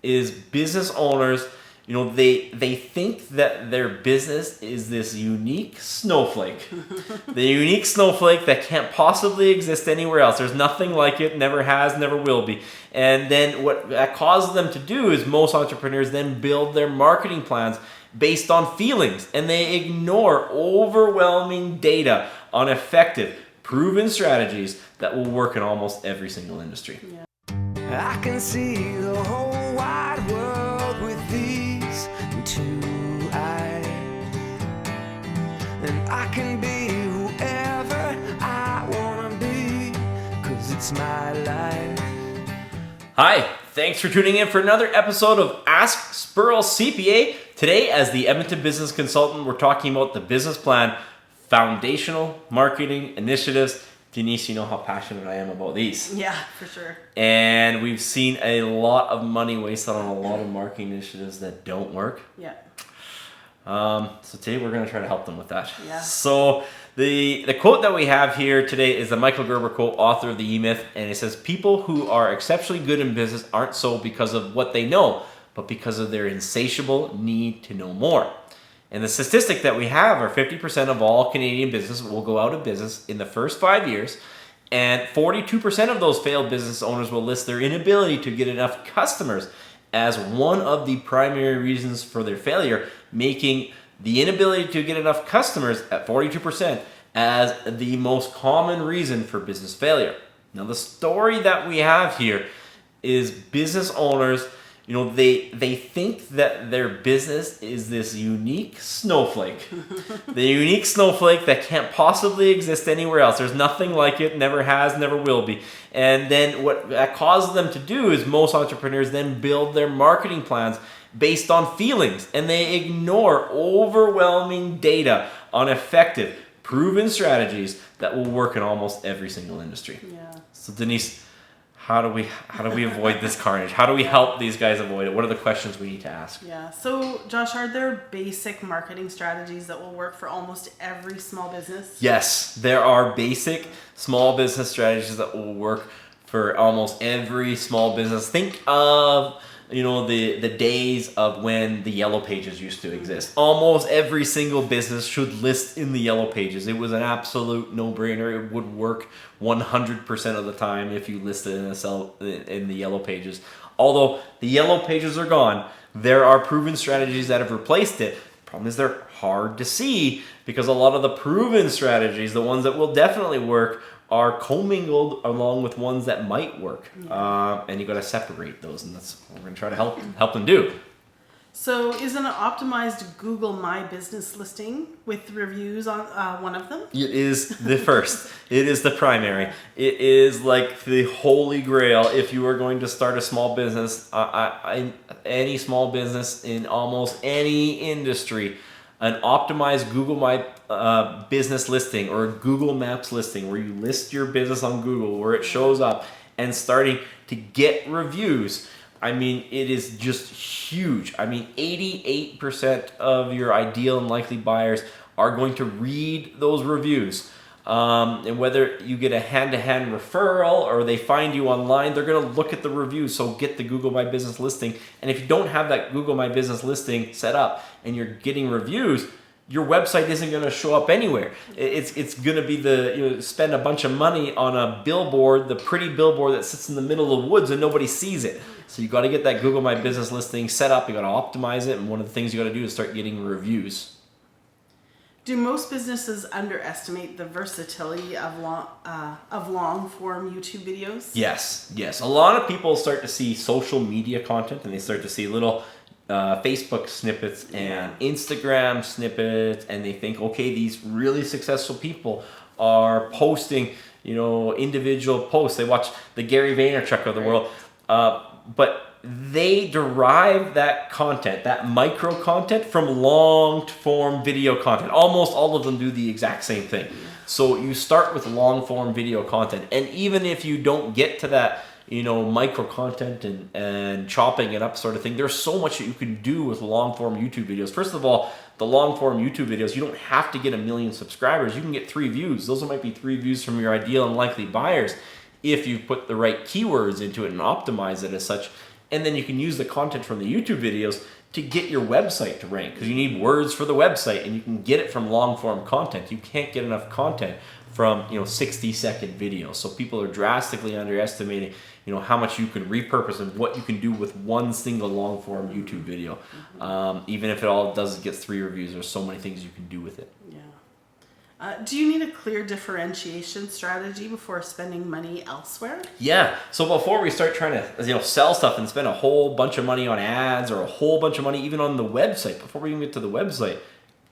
is business owners, they think that their business is this unique snowflake. The unique snowflake that can't possibly exist anywhere else. There's nothing like it, never has, never will be. And then what that causes them to do is most entrepreneurs then build their marketing plans based on feelings, and they ignore overwhelming data on effective, proven strategies that will work in almost every single industry. Yeah. I can see the whole wide world with these two eyes, and I can be whoever I want to be, 'cause it's my life. Hi, thanks for tuning in for another episode of Ask Spurrell CPA. Today, as the Edmonton business consultant, we're talking about the business plan, foundational marketing initiatives. Denise, you know how passionate I am about these. Yeah, for sure. And we've seen a lot of money wasted on a lot of marketing initiatives that don't work. Yeah. So today we're going to try to help them with that. Yeah. So the quote that we have here today is the Michael Gerber quote, author of the E-Myth, and it says, "People who are exceptionally good in business aren't so because of what they know, but because of their insatiable need to know more." And the statistic that we have are 50% of all Canadian business will go out of business in the first 5 years, and 42% of those failed business owners will list their inability to get enough customers as one of the primary reasons for their failure, making the inability to get enough customers at 42% as the most common reason for business failure. Now, the story that we have here is business owners, they think that their business is this unique snowflake. The unique snowflake that can't possibly exist anywhere else. There's nothing like it, never has, never will be. And then what that causes them to do is most entrepreneurs then build their marketing plans based on feelings, and they ignore overwhelming data on effective, proven strategies that will work in almost every single industry. Yeah. So Denise, how do we avoid this carnage? How do we help these guys avoid it? What are the questions we need to ask? Yeah. So, Josh, are there basic marketing strategies that will work for almost every small business? Yes, there are basic small business strategies that will work for almost every small business. Think of the days of when the yellow pages used to exist. Almost every single business should list in the yellow pages. It was an absolute no-brainer. It would work 100% of the time if you listed in the yellow pages. Although the yellow pages are gone, there are proven strategies that have replaced it. The problem is they're hard to see because a lot of the proven strategies, the ones that will definitely work, are commingled along with ones that might work. And you got to separate those, and that's what we're going to try to help them do. So is an optimized Google My Business listing with reviews on one of them? It is the first. It is the primary. It is like the holy grail if you are going to start a small business, any small business in almost any industry. An optimized Google My Business listing or a Google Maps listing where you list your business on Google, where it shows up and starting to get reviews. I mean, it is just huge. I mean, 88% of your ideal and likely buyers are going to read those reviews. And whether you get a hand-to-hand referral or they find you online, they're going to look at the reviews. So get the Google My Business listing. And if you don't have that Google My Business listing set up and you're getting reviews, your website isn't going to show up anywhere. It's going to be spend a bunch of money on a billboard, the pretty billboard that sits in the middle of the woods and nobody sees it. So you got to get that Google My Business listing set up. You got to optimize it. And one of the things you got to do is start getting reviews. Do most businesses underestimate the versatility of long-form YouTube videos? Yes. A lot of people start to see social media content and they start to see little Facebook snippets and Instagram snippets, and they think, okay, these really successful people are posting, individual posts. They watch the Gary Vaynerchuk of the world, but they derive that content, that micro content, from long form video content. Almost all of them do the exact same thing. So you start with long form video content, and even if you don't get to that micro content and chopping it up sort of thing, there's so much that you can do with long form YouTube videos. First of all, the long form YouTube videos, you don't have to get 1 million subscribers. You can get 3 views. Those might be 3 views from your ideal and likely buyers if you put the right keywords into it and optimize it as such. and then you can use the content from the YouTube videos to get your website to rank, because you need words for the website, and you can get it from long form content. You can't get enough content from 60-second videos. So people are drastically underestimating how much you can repurpose and what you can do with one single long form YouTube video. Even if it all does get 3 reviews, there's so many things you can do with it. Do you need a clear differentiation strategy before spending money elsewhere? Yeah. So before we start trying to sell stuff and spend a whole bunch of money on ads or a whole bunch of money even on the website, before we even get to the website,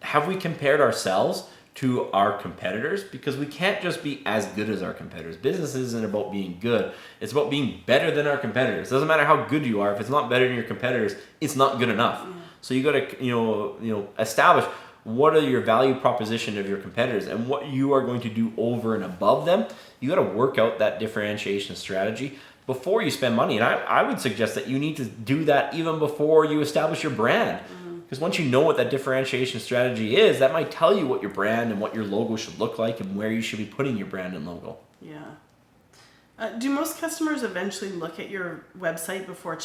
have we compared ourselves to our competitors? Because we can't just be as good as our competitors. Business isn't about being good. It's about being better than our competitors. It doesn't matter how good you are. If it's not better than your competitors, it's not good enough. So you got to establish what are your value proposition of your competitors and what you are going to do over and above them. You got to work out that differentiation strategy before you spend money. And I would suggest that you need to do that even before you establish your brand. Because once you know what that differentiation strategy is, that might tell you what your brand and what your logo should look like and where you should be putting your brand and logo. Do most customers eventually look at your website before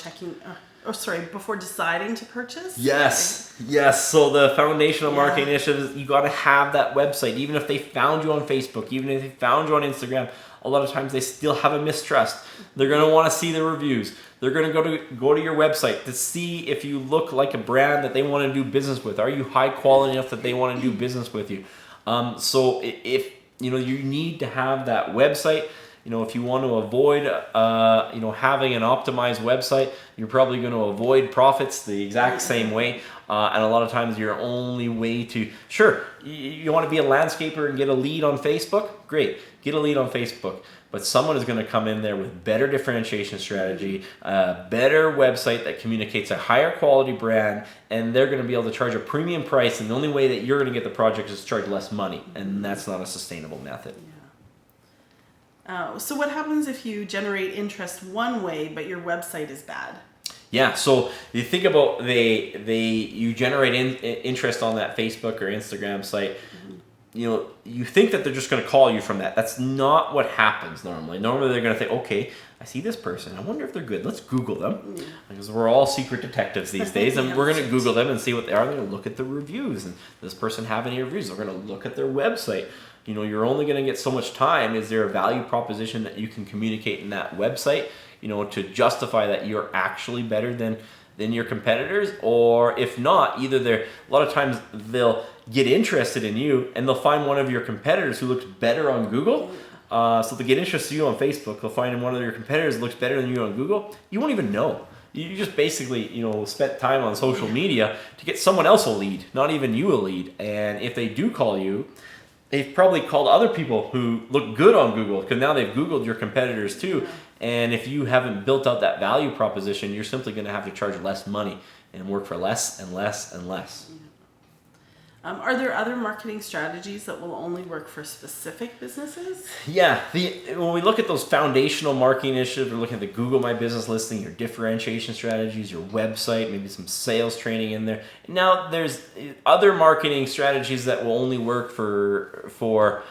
before deciding to purchase? Yes. So the foundational marketing initiative is you got to have that website. Even if they found you on Facebook, even if they found you on Instagram, a lot of times they still have a mistrust. They're going to want to see the reviews. They're going to go to your website to see if you look like a brand that they want to do business with. Are you high quality enough that they want to do business with you? So if you need to have that website. If you want to avoid, having an optimized website, you're probably going to avoid profits the exact same way. And a lot of times your only way to, you want to be a landscaper and get a lead on Facebook? Great, get a lead on Facebook. But someone is going to come in there with better differentiation strategy, a better website that communicates a higher quality brand, and they're going to be able to charge a premium price. And the only way that you're going to get the project is to charge less money. And that's not a sustainable method. So what happens if you generate interest one way, but your website is bad? Yeah, so you think about you generate interest on that Facebook or Instagram site. You think that they're just going to call you from that. That's not what happens normally. Normally they're going to think, okay, I see this person. I wonder if they're good. Let's Google them. Because we're all secret detectives these days, and we're going to Google them and see what they are. They're going to look at the reviews, and does this person have any reviews? They're going to look at their website. You're only going to get so much time. Is there a value proposition that you can communicate in that website, to justify that you're actually better than your competitors? Or if not, a lot of times they'll get interested in you and they'll find one of your competitors who looks better on Google. So they get interested in you on Facebook, they'll find one of your competitors that looks better than you on Google. You won't even know. You just basically, spent time on social media to get someone else a lead, not even you a lead. And if they do call you, they've probably called other people who look good on Google, because now they've Googled your competitors too. And if you haven't built out that value proposition, you're simply going to have to charge less money and work for less and less and less. Are there other marketing strategies that will only work for specific businesses? Yeah, when we look at those foundational marketing initiatives, we're looking at the Google My Business listing, your differentiation strategies, your website, maybe some sales training in there. Now, there's other marketing strategies that will only work for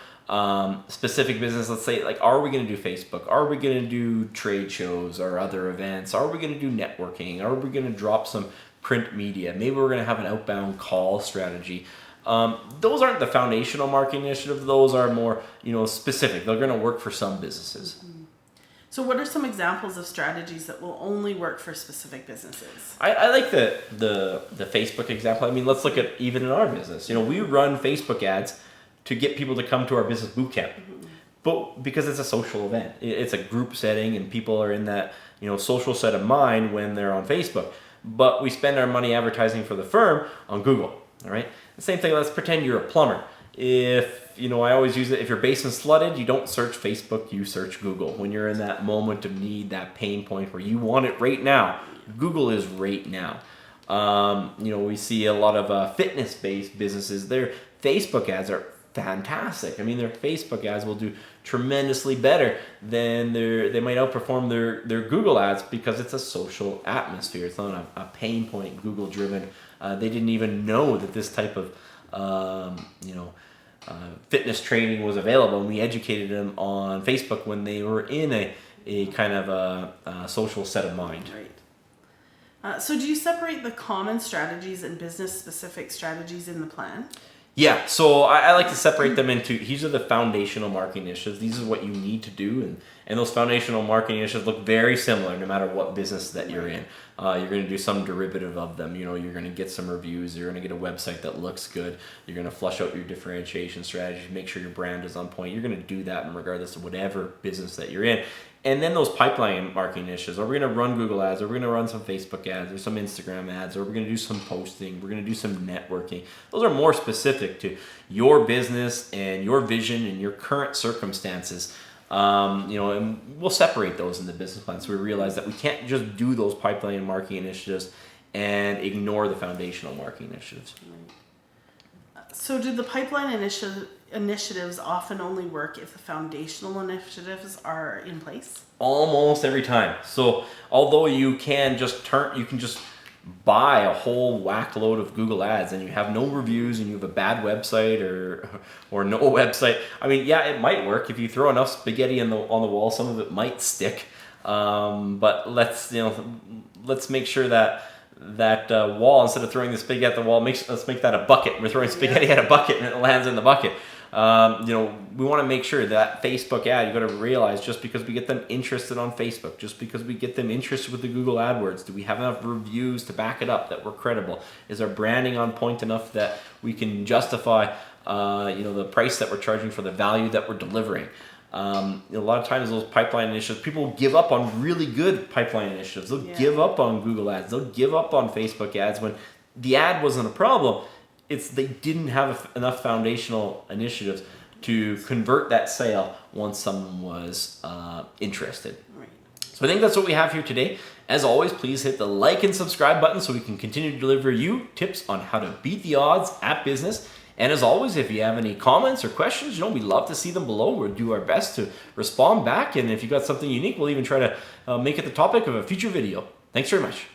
specific business. Let's say, like, are we going to do Facebook? Are we going to do trade shows or other events? Are we going to do networking? Are we going to drop some print media? Maybe we're going to have an outbound call strategy. Those aren't the foundational marketing initiative. Those are more, specific. They're going to work for some businesses. So what are some examples of strategies that will only work for specific businesses? I like the Facebook example. I mean, let's look at even in our business. We run Facebook ads to get people to come to our business boot camp. But because it's a social event, it's a group setting, and people are in that, social set of mind when they're on Facebook. But we spend our money advertising for the firm on Google. All right. The same thing. Let's pretend you're a plumber. If I always use it. If your basement's flooded, you don't search Facebook. You search Google. When you're in that moment of need, that pain point where you want it right now, Google is right now. We see a lot of fitness-based businesses. Their Facebook ads are fantastic. I mean, their Facebook ads will do tremendously better than they might outperform their Google ads, because it's a social atmosphere. It's not a pain point Google driven. They didn't even know that this type of fitness training was available, and we educated them on Facebook when they were in a kind of a social set of mind. Right. So do you separate the common strategies and business-specific strategies in the plan? Yeah, so I like to separate them into, these are the foundational marketing initiatives. These are what you need to do, and those foundational marketing initiatives look very similar no matter what business that you're in. You're going to do some derivative of them. You're going to get some reviews. You're going to get a website that looks good. You're going to flush out your differentiation strategy, make sure your brand is on point. You're going to do that regardless of whatever business that you're in. And then those pipeline marketing initiatives. Are we going to run Google ads? Are we going to run some Facebook ads or some Instagram ads? Or are we going to do some posting? We're going to do some networking. Those are more specific to your business and your vision and your current circumstances. And we'll separate those in the business plan. So we realize that we can't just do those pipeline marketing initiatives and ignore the foundational marketing initiatives. So do the pipeline initiatives often only work if the foundational initiatives are in place? Almost every time. So although you can just buy a whole whack load of Google ads and you have no reviews and you have a bad website or no website. I mean, yeah, it might work if you throw enough spaghetti on the wall. Some of it might stick, but let's make sure that wall, instead of throwing the spaghetti at the wall, let's make that a bucket. We're throwing spaghetti at a bucket and it lands in the bucket. We want to make sure that Facebook ad, you got to realize, just because we get them interested on Facebook, just because we get them interested with the Google AdWords, do we have enough reviews to back it up that we're credible? Is our branding on point enough that we can justify, the price that we're charging for the value that we're delivering? A lot of times those pipeline initiatives, people give up on really good pipeline initiatives. They'll give up on Google ads. They'll give up on Facebook ads when the ad wasn't a problem. They didn't have enough foundational initiatives to convert that sale once someone was interested. Right. So I think that's what we have here today. As always, please hit the like and subscribe button so we can continue to deliver you tips on how to beat the odds at business. And as always, if you have any comments or questions, we'd love to see them below. We'll do our best to respond back. And if you got something unique, we'll even try to make it the topic of a future video. Thanks very much.